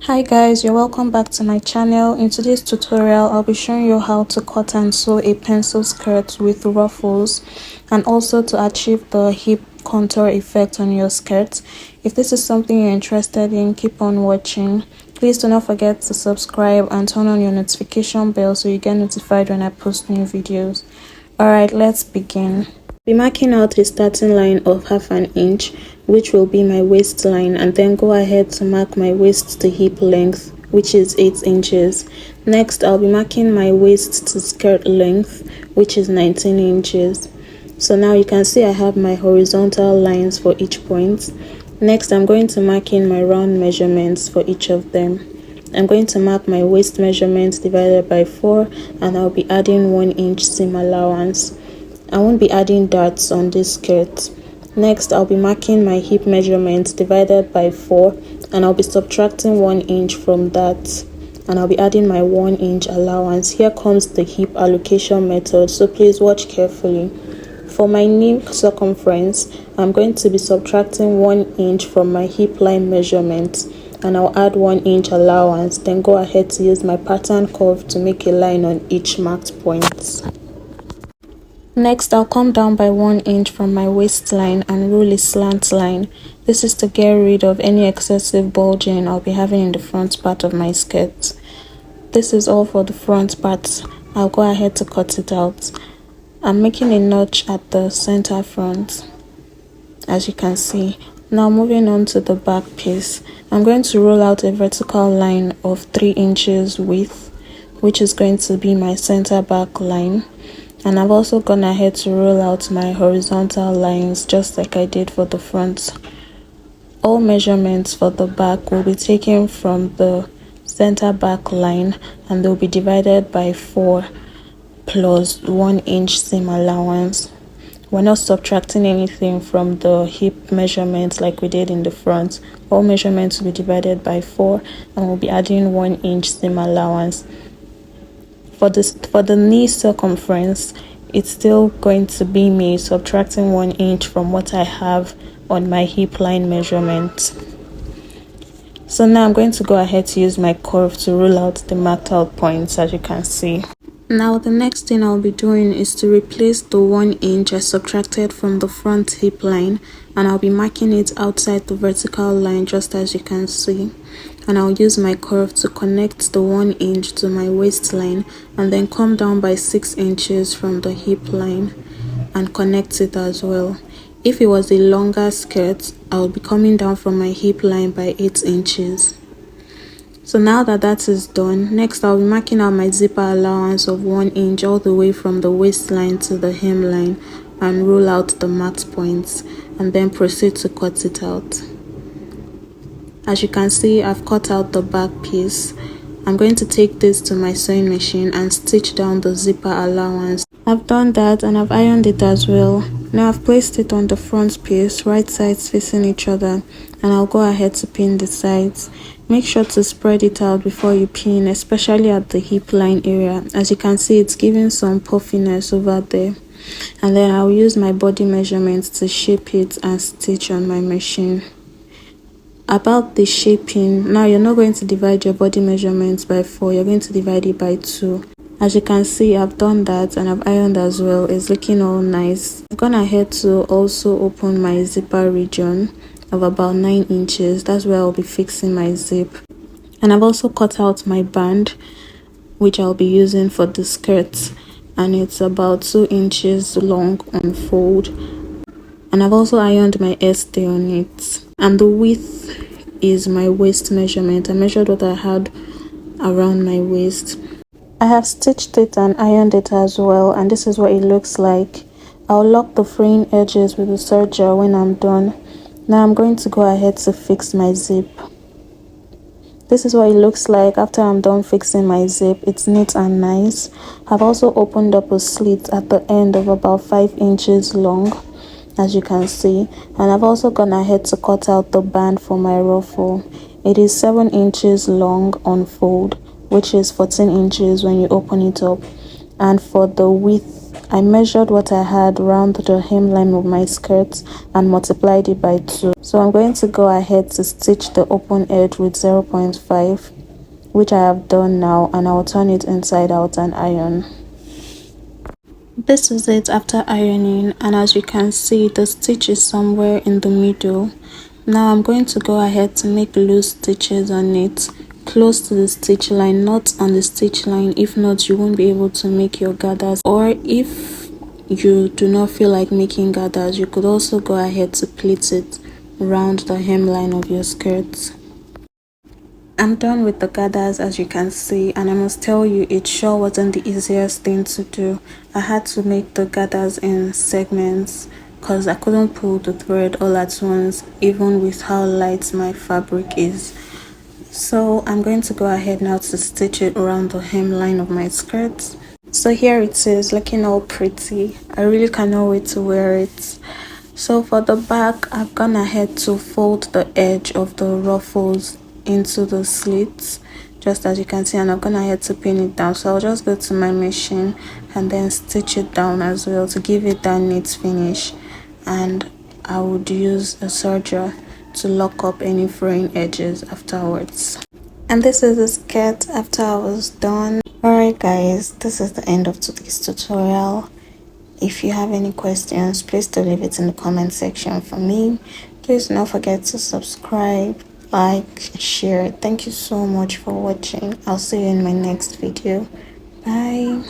Hi guys, you're welcome back to my channel. In today's tutorial, I'll be showing you how to cut and sew a pencil skirt with ruffles and also to achieve the hip contour effect on your skirt. If this is something you're interested in, keep on watching. Please do not forget to subscribe and turn on your notification bell so you get notified when I post new videos. Alright, let's begin. Be marking out a starting line of 1/2 inch, which will be my waistline, and then go ahead to mark my waist to hip length, which is 8 inches. Next, I'll be marking my waist to skirt length, which is 19 inches. So now you can see I have my horizontal lines for each point. Next, I'm going to mark in my round measurements for each of them. I'm going to mark my waist measurement divided by 4, and I'll be adding 1 inch seam allowance. I won't be adding darts on this skirt. Next, I'll be marking my hip measurement divided by 4, and I'll be subtracting 1 inch from that, and I'll be adding my 1 inch allowance. Here comes the hip allocation method, so please watch carefully. For my knee circumference, I'm going to be subtracting 1 inch from my hip line measurement, and I'll add 1 inch allowance. Then go ahead to use my pattern curve to make a line on each marked point. Next, I'll come down by 1 inch from my waistline and rule a slant line. This is to get rid of any excessive bulging I'll be having in the front part of my skirt. This is all for the front part. I'll go ahead to cut it out. I'm making a notch at the center front, as you can see. Now moving on to the back piece, I'm going to roll out a vertical line of 3 inches width, which is going to be my center back line. And I've also gone ahead to roll out my horizontal lines just like I did for the front. All measurements for the back will be taken from the center back line, and they'll be divided by 4 plus 1 inch seam allowance. We're not subtracting anything from the hip measurements like we did in the front. All measurements will be divided by 4, and we'll be adding 1 inch seam allowance. For the knee circumference, it's still going to be me subtracting 1 inch from what I have on my hip line measurement. So now I'm going to go ahead to use my curve to rule out the marked out points, as you can see. Now the next thing I'll be doing is to replace the 1 inch I subtracted from the front hip line, and I'll be marking it outside the vertical line just as you can see. And I'll use my curve to connect the 1 inch to my waistline, and then come down by 6 inches from the hip line and connect it as well. If it was a longer skirt, I'll be coming down from my hip line by 8 inches. So now that is done, next I'll be marking out my zipper allowance of 1 inch all the way from the waistline to the hemline, and roll out the marked points, and then proceed to cut it out. As you can see, I've cut out the back piece. I'm going to take this to my sewing machine and stitch down the zipper allowance. I've done that and I've ironed it as well. Now I've placed it on the front piece, right sides facing each other, and I'll go ahead to pin the sides. Make sure to spread it out before you pin, especially at the hip line area. As you can see, it's giving some puffiness over there. And then I'll use my body measurements to shape it and stitch on my machine. About the shaping, now you're not going to divide your body measurements by 4, you're going to divide it by 2. As you can see, I've done that and I've ironed as well. It's looking all nice. I've gone ahead to also open my zipper region of about 9 inches. That's where I'll be fixing my zip. And I've also cut out my band, which I'll be using for the skirt, and it's about 2 inches long on fold. And I've also ironed my hairstay on it. And the width is my waist measurement. I measured what I had around my waist. I have stitched it and ironed it as well, and this is what it looks like. I'll lock the fraying edges with the serger when I'm done. Now I'm going to go ahead to fix my zip. This is what it looks like after I'm done fixing my zip. It's neat and nice. I've also opened up a slit at the end of about 5 inches long, as you can see, and I've also gone ahead to cut out the band for my ruffle. It is 7 inches long on fold, which is 14 inches when you open it up. And for the width I measured what I had around the hemline of my skirt and multiplied it by 2. So I'm going to go ahead to stitch the open edge with 0.5, which I have done now, and I'll turn it inside out and iron. This is it after ironing, and as you can see, the stitch is somewhere in the middle. Now I'm going to go ahead to make loose stitches on it, close to the stitch line, not on the stitch line. If not, you won't be able to make your gathers. Or if you do not feel like making gathers, you could also go ahead to pleat it around the hemline of your skirt. I'm done with the gathers, as you can see, and I must tell you, it sure wasn't the easiest thing to do. I had to make the gathers in segments because I couldn't pull the thread all at once, even with how light my fabric is. So I'm going to go ahead now to stitch it around the hemline of my skirt. So here it is, looking all pretty. I really cannot wait to wear it. So for the back, I've gone ahead to fold the edge of the ruffles into the slits, just as you can see, and I've gone ahead to pin it down. So I'll just go to my machine and then stitch it down as well to give it that neat finish. And I would use a serger to lock up any fraying edges afterwards. And this is the skirt after I was done. Alright guys, this is the end of today's tutorial. If you have any questions, please do leave it in the comment section for me. Please do not forget to subscribe, like, share. Thank you so much for watching. I'll see you in my next video. Bye.